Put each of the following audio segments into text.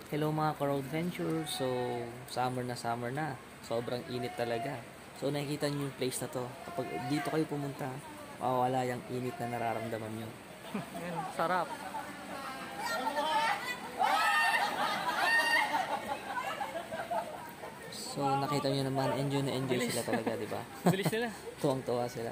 Hello mga ka-road venture. So, summer na. Sobrang init talaga. So, nakikita niyo yung place na to. Kapag dito kayo pumunta, mawawala yung init na nararamdaman niyo. Yan, sarap. So, nakita niyo naman, enjoy na enjoy sila talaga, di ba? Bilis nila. Tuwang-tuwa sila.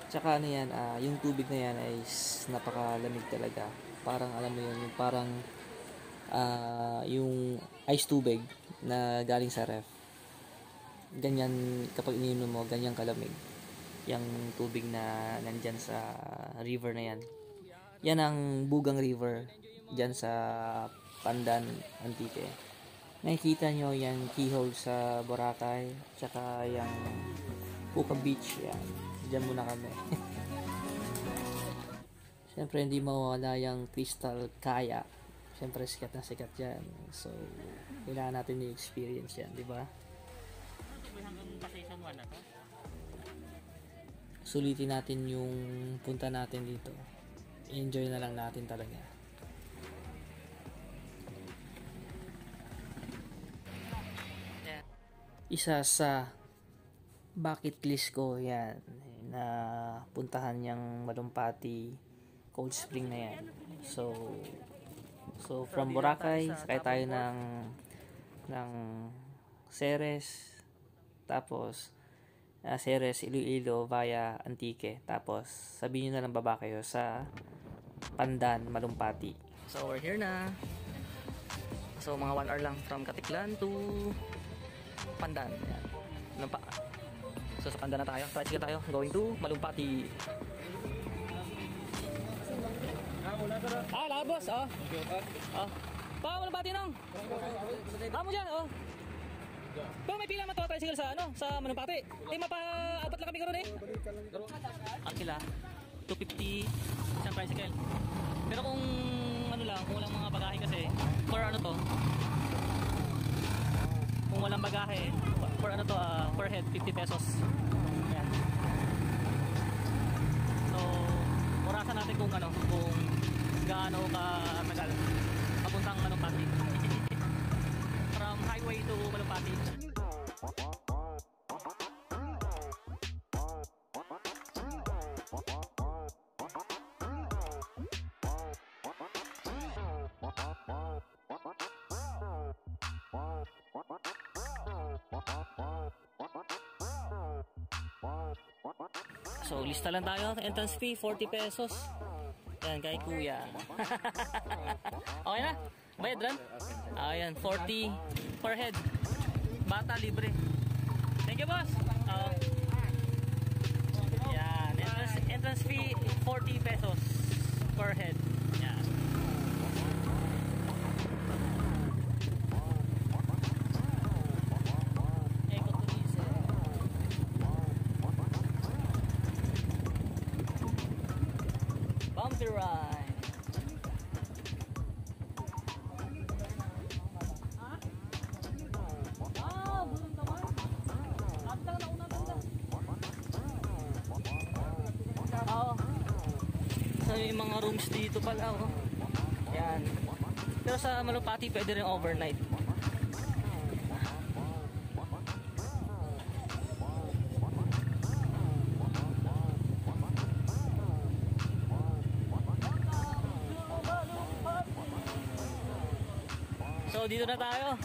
Tsaka ano yan, yung tubig na yan ay napakalamig talaga. Parang alam mo yun, yung parang yung ice tubig na galing sa ref. Ganyan, kapag ininom mo, ganyan kalamig. Yung tubig na nandyan sa river na yan. Yan ang Bugang River dyan sa Pandan, Antique. Nakikita nyo yung keyhole sa Boracay, tsaka yung Puka Beach. Yan. Diyan muna kami. Siyempre, hindi mawala yung Crystal Kaya. Siyempre, sikat na sikat yan. So, kailangan natin i-experience yan, di ba? Sulitin natin yung punta natin dito. Enjoy na lang natin talaga. Isa sa bucket list ko yan na puntahan yung Malumpati Cold Spring na yan. So from Boracay sakay tayo ng Ceres, tapos Ceres, Iloilo via Antique, tapos sabihin nyo na lang baba kayo sa Pandan, Malumpati. So we're here na. So mga 1 hour lang from Katiklan to Pandan. Yan. So sa Pandan na tayo. Tricycle tayo. Going to Malumpati. Labos. Pa, Malumpati nang. Mo dyan, Pero may pila man to tricycle sa sa Malumpati. Mapa-apat lang kami karon Ang sila 250 isang tricycle. Pero kung kung walang mga bagahe kasi for kung walang bagahe for per head 50 pesos. Ayan. So, orasan natin kung gaano ka tagal papuntang Malumpati. From highway to Malumpati. So, lista lang tayo. Entrance fee, 40 pesos. Yan, kay kuya. Okay na? Bayad ran? Ayan, 40 per head. Bata, libre. Thank you, boss. Yan, entrance fee, 40 pesos per head. Yan. Bumpy ride. So yung mga rooms dito pala Yan. Pero sa Malumpati pwede rin overnight. So dito na tayo.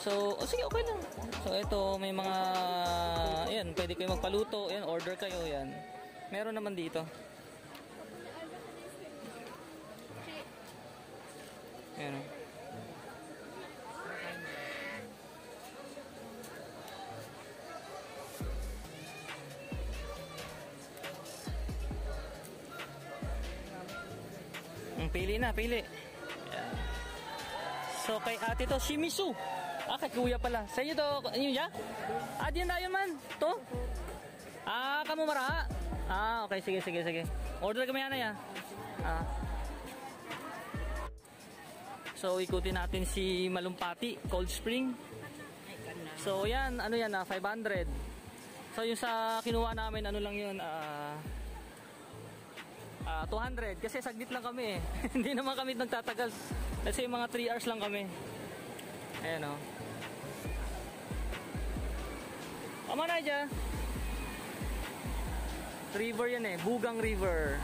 So, sige, okay lang. So ito may mga ayan, pwede kayo magpaluto, ayan, order kayo, yan. Meron naman dito. Ayan. Pili na, pili. Ayan. So kay ate to, Shimizu. Kay kuya pala. Sa inyo to, inyo ya? Diyan na yun man. To? Kamu mara. Okay, sige. Order kami yan ya. So ikutin natin si Malumpati, Cold Spring. So yan, ano yan 500. So yung sa kinuha namin, ano lang yun, 200. Kasi saglit lang kami eh. Hindi naman kami nagtatagal. Kasi mga 3 hours lang kami. Ayan o. Tama na dyan. River yan eh, Bugang River.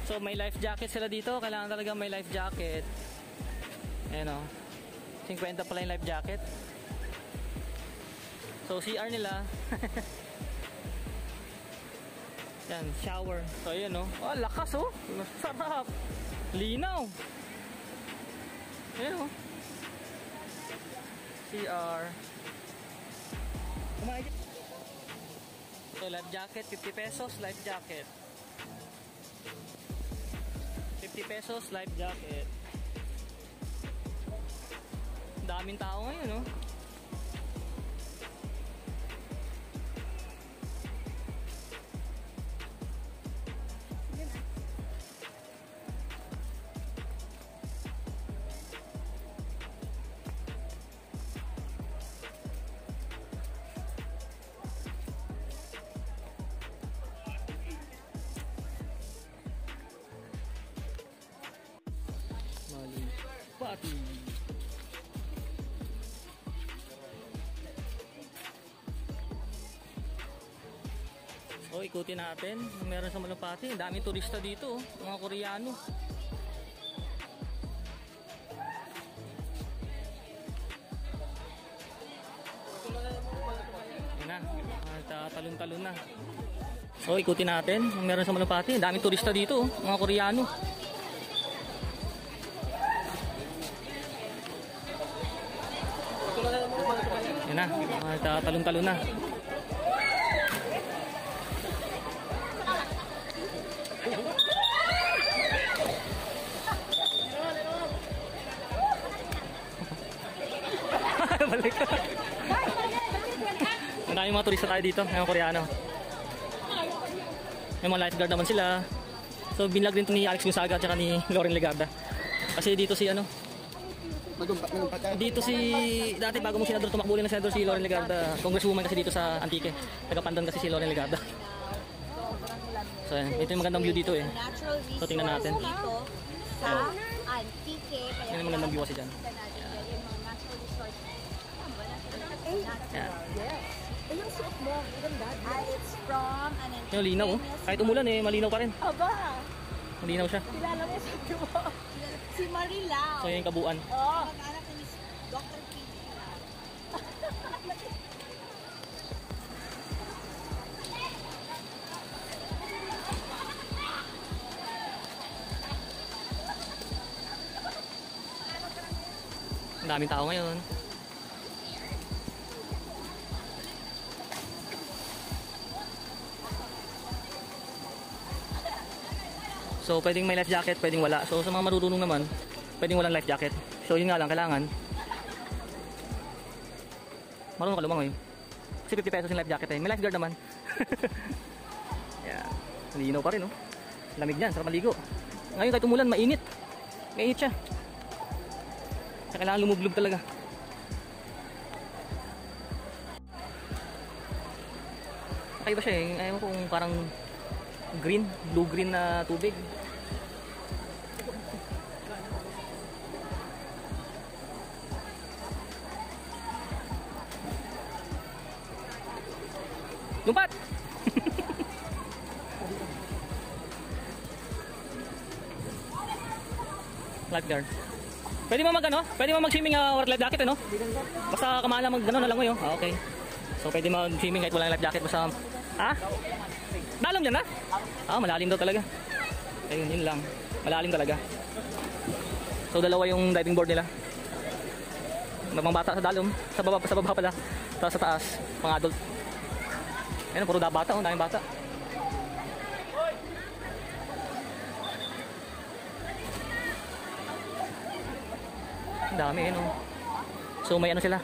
So may life jacket sila dito. Kailangan talaga may life jacket. Ayan o. 50 pala yung life jacket. So CR nila. Yan, shower. So ayan o. Oh, lakas o. Sarap. Linaw. Ayan o. CR. So life jacket, 50 pesos life jacket. 50 pesos life jacket. Daming tao ngayon, no? Malumpati. So ikutin natin, meron sa Malumpati, daming turista dito, mga Koreano. Yan na, talon-talon na. So ikutin natin, meron sa Malumpati, daming turista dito, mga Koreano. Yan na, talon-talon na. Balik. Maraming mga turista tayo dito, mga Koreano. May mga lifeguard naman sila. So binlag din ito ni Alex Gonzaga at saka ni Loren Legarda. Kasi dito si ano, dito si, dati bago mo senador tumakbo na senador si Loren Legarda, congresswoman kasi dito sa Antique. Taga-Pandan kasi si Loren Legarda. So ito yung magandang view dito eh. So tingnan natin. Dito sa Antique. Yan yung magandang view kasi dyan. Yan. Yung suot mo, maganda. It's from an Yung linaw oh. Kahit umulan eh, malinaw pa rin. Aba! Malinaw siya. Kilala mo sa si Marilao. So yan yung kabuuan. Oh. Mag-anak ni Dr. P. Ang daming tao ngayon. So pwedeng may life jacket, pwedeng wala. So sa mga marunong naman, pwedeng walang life jacket. So yun nga lang, kailangan marunong ka lumangoy. Kasi 50 pesos yung life jacket eh. May lifeguard naman. Yeah. Malinaw pa rin oh. Lamig niyan, sarap maligo. Ngayon kahit umulan, mainit. Mainit siya. Kaya kailangan lumublog talaga. Kakaiba siya eh. Ayaw kung parang green, blue-green na tubig. Lumpat! Lifeguard. Pwede mo mag ano? Pwede mo mag-swimming or life jacket ano? Basta kamala mag ano na lang mo yun. Okay. So pwede mag-swimming kahit walang life jacket basta. Ha? Dalam dyan na? Malalim daw talaga. Ayun, yun lang. Malalim talaga. So dalawa yung diving board nila. Mga bata sa dalom, sa baba pala. Tapos sa taas, mga adult. Ayun, puro bata, daming bata. Ang dami, ano. So may ano sila.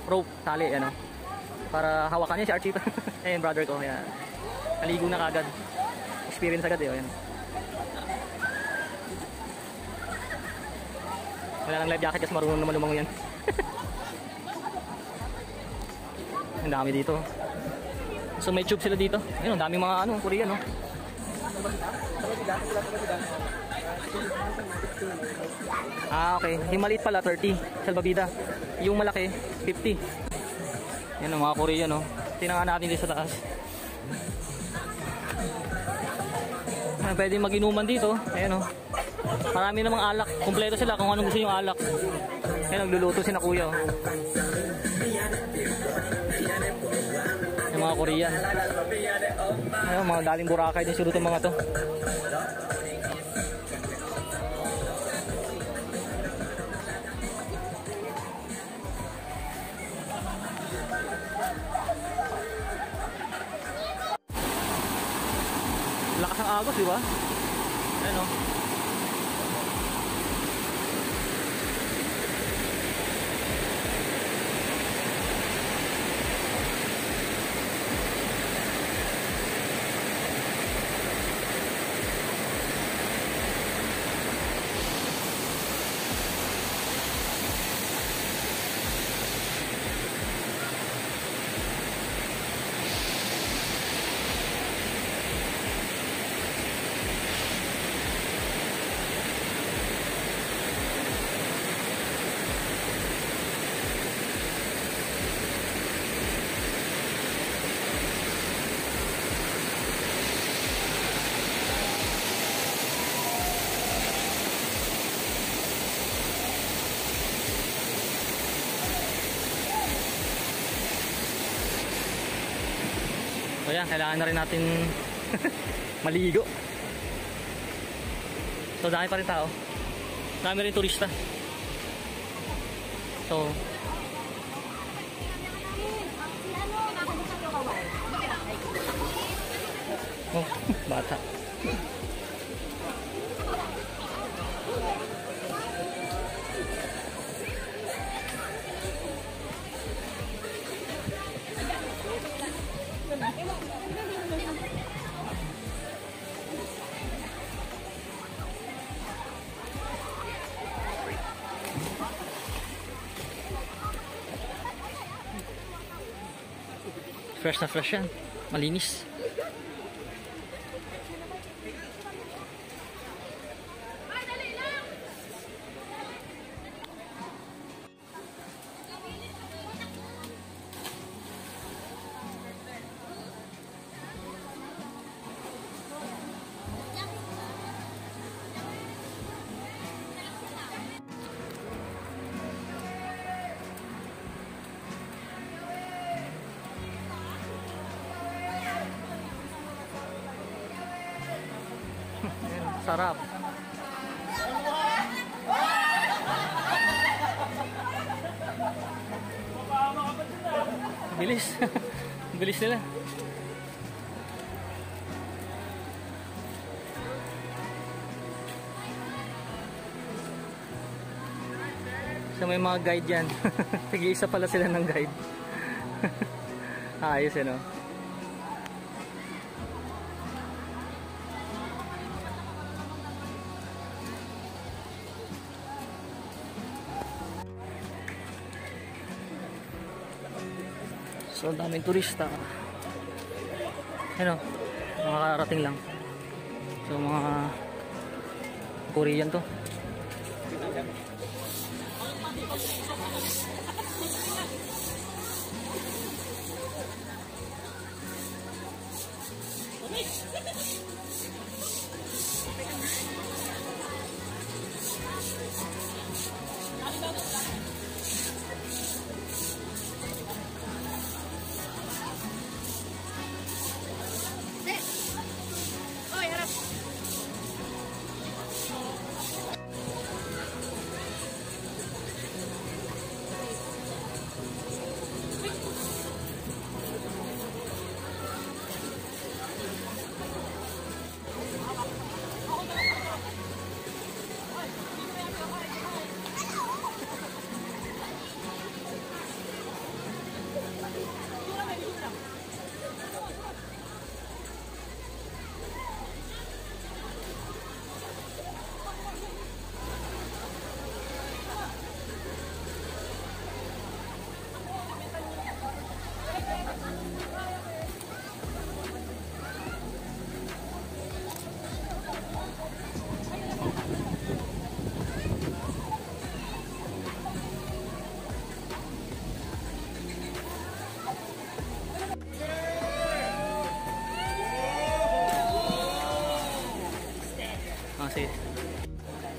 Rope, tali, ano. Para hawakan niya si Archie. Ayun, brother ko, yan. Naligo na kagad. Experience agad eh, yan. Wala lang life jacket kasi marunong naman lumangoy yan. Ang dami dito. So may tube sila dito. Ayun, ang daming mga ano, Korean, no. Ah, okay. Yung maliit pala 30, salbabida. Yung malaki 50. Yan ang mga Korean, no. Tingnan natin dito sa taas. Pwede mag-inuman dito. Ayan, no. Marami namang alak. Kumpleto sila kung anong gusto yung alak. Ayan, nagluluto si na kuya, oh. Yung mga Korean. Ayun, mga daling Boracay din siguro itong mga to. Lakas ng agos, di ba? Ayun, oh. So yan, kailangan na rin natin maligo. So dami pa rin tao. Dami rin turista. So oh, bata. Fresh na fresh yan. Malinis. Sarap. Bilis. Bilis nila. So may mga guide yan. Tig-isa pala sila ng guide. Ayos eh, no? So daming turista. Ano, mga karating lang. So mga Korean to.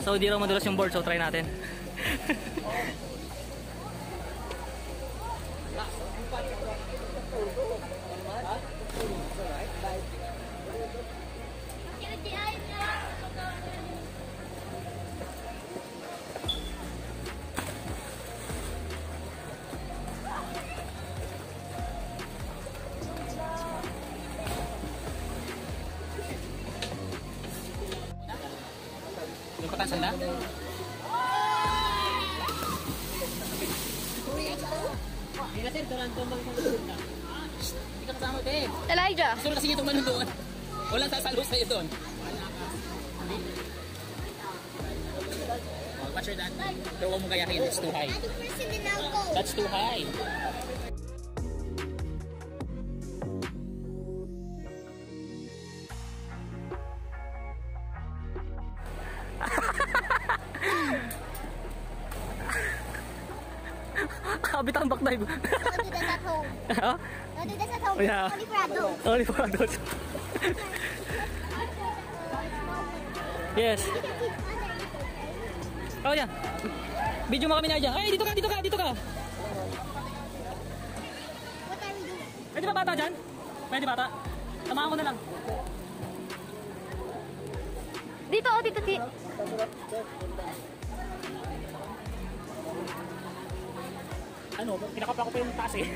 So di raw madulas yung board, so try natin. Yung patasan na? Hindi ka kasama din. Elijah. Gusto kasi itong manon doon. Walang sasalo sa'yo doon. What's your dad? Pero huwag mo kayakin. It's too high. That's too high. Kabit ang back dive. Don't do that at home. Ha? Don't do that at home. Yeah. Only for adults. Only for adults. Yes. Oh, yeah. Video mo kami na dyan. Ay, dito ka, dito ka, dito ka. What are we doing? Pwede ba bata dyan? Pwede bata? Tamaan ko na lang. Dito, oh, dito, dito. Ano, pinakapa ko pa yung taas eh.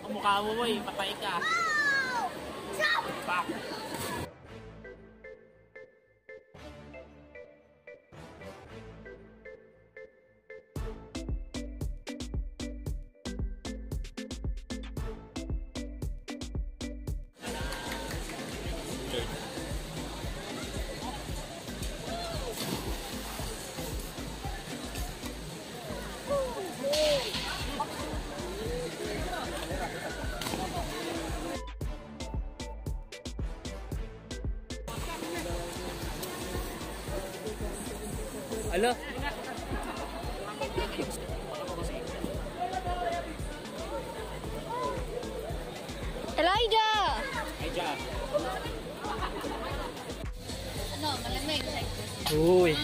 Ang mukha mo boy, patay ka. Pak. Ala. Elijah! Elijah. Ano, malamig. Uy.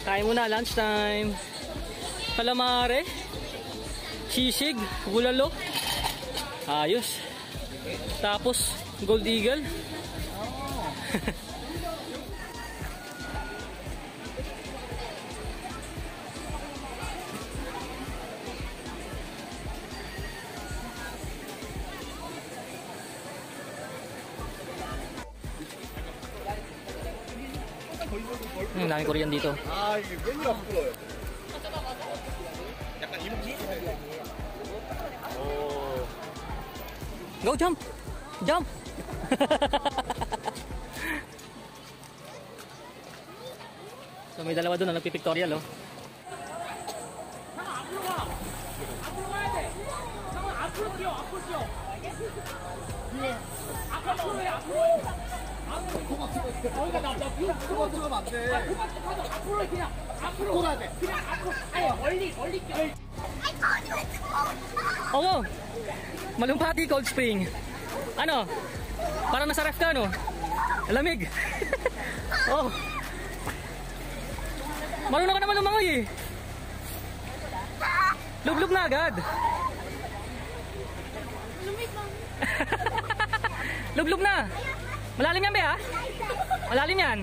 Kain muna, lunchtime. Calamare. Sisig. Bulalo. Ayos. Tapos, Gold Eagle. Ang daming Korean dito. 아 이게 메뉴가 부끄러워요. 약간 이목이. Go jump! Jump! So may dalawa doon na nagpipictorial oh. Oo. Malumpati Cold Spring. Ano? Parang nasa ref ka, no? Lamig. Oh. Marunong ka naman lumangoy eh. Lublog na agad. Lublog na. Malalim yan, be, ha? Malalim yan.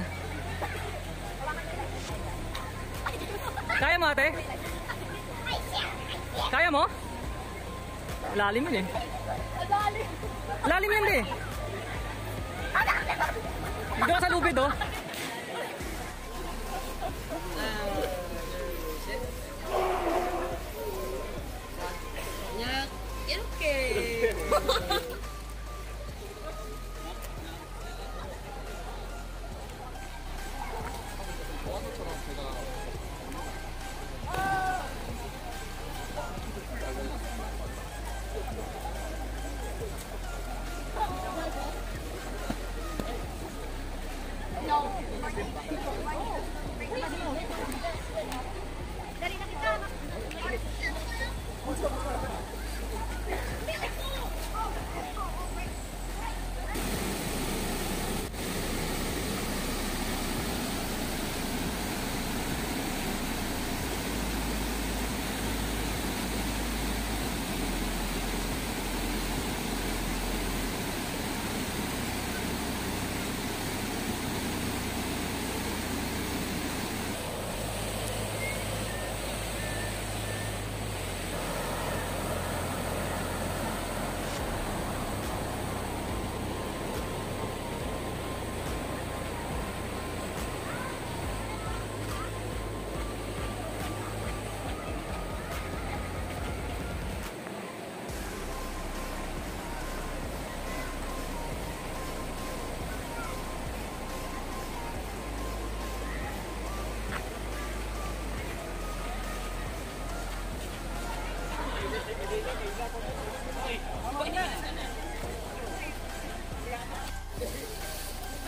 Kaya mo, ate? Kaya mo? Malalim yun eh. Malalim yan, be. Dito ka sa lubid, oh. 이렇게.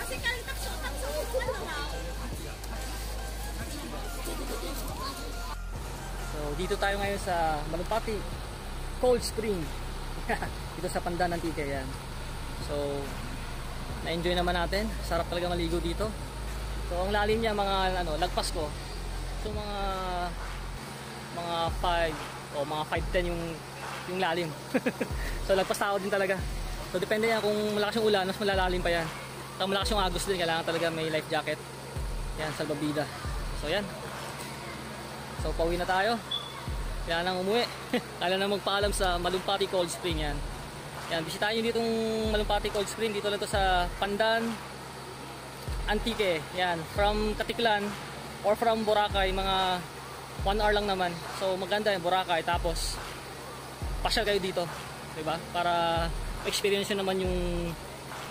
Kasi kali takso, ano na? So, dito tayo ngayon sa Malumpati Cold Spring. Dito sa Pandan Antique yan. So, na-enjoy naman natin. Sarap talaga maligo dito. So, ang lalim niya mga lagpas ko. So, mga 5 o mga 5'10" yung lalim. So, lagpas tao din talaga. So, depende yan kung malakas yung ulan, mas malalalim pa yan. Kung malakas yung agos din, kailangan talaga may life jacket. Yan, salbabida. So, yan. So, pauwi na tayo. Kaya nang umuwi. Kaya na magpaalam sa Malumpati Cold Spring yan. Yan, bisitahin nyo ditong Malumpati Cold Spring. Dito lang to sa Pandan Antique. Yan, from Katiklan or from Boracay, mga 1 hour lang naman. So, maganda yung Boracay. Tapos, pasyal kayo dito. Diba? Para experience nyo naman yung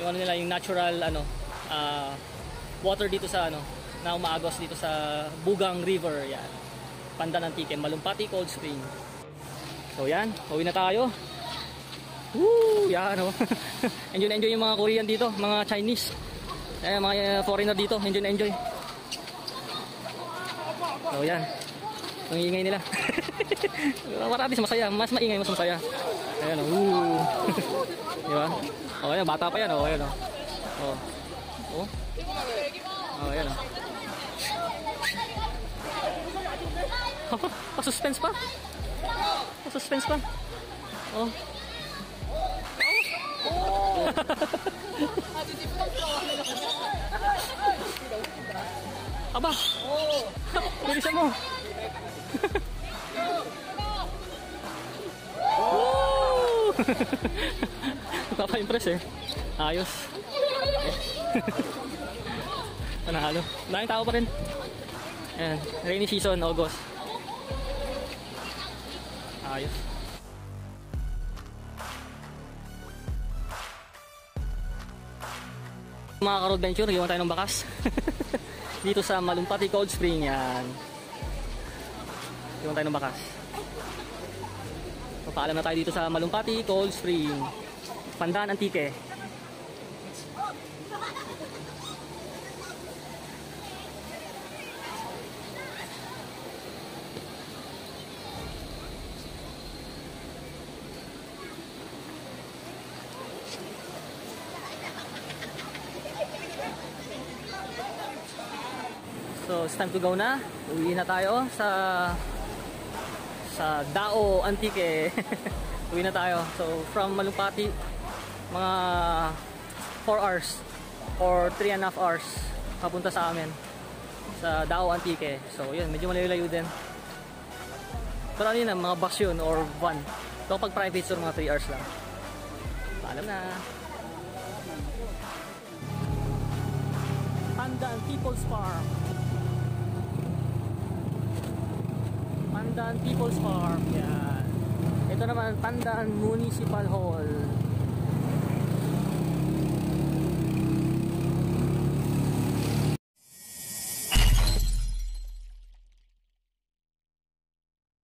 ano nila, yung natural water dito sa na umaagos dito sa Bugang River. Yan. Pandan Antique, Malumpati Cold Spring. So yan, uwi na tayo. Woo! Yan enjoy yung mga Korean dito, mga Chinese. Mga foreigner dito, enjoy. So yan, ang ingay nila. Marami masaya, mas maingay, mas masaya. Ayan woo! Diba? Oh, ayan, bata pa yan, oh, ayan, oh. Oh, ayan, oh. Suspense pa. Suspense pa. Oh. Aba. Bilisan mo. Papa-impress eh. Ayos. Panalo. Maraming tao pa rin. Ayan. Rainy season, August. Ayos. Mga ka-road venture, iwan tayo ng bakas. Dito sa Malumpati Cold Spring, yan. Iwan tayo ng bakas. So, paalam na tayo dito sa Malumpati Cold Spring, Pandan Antique. So, it's time to go na. Uwi na tayo sa Dao Antique. Uwi na tayo. So, from Malumpati, mga 4 hours or 3.5 hours papunta sa amin sa Dao Antique. So, yun, medyo malayo-layo din. Pero ano yun, mga bus yun or van. So, pag private tour, mga 3 hours lang. Paalam na. Pandan People's Farm. Pandan People's Farm. Yan. Ito naman, Pandan Municipal Hall.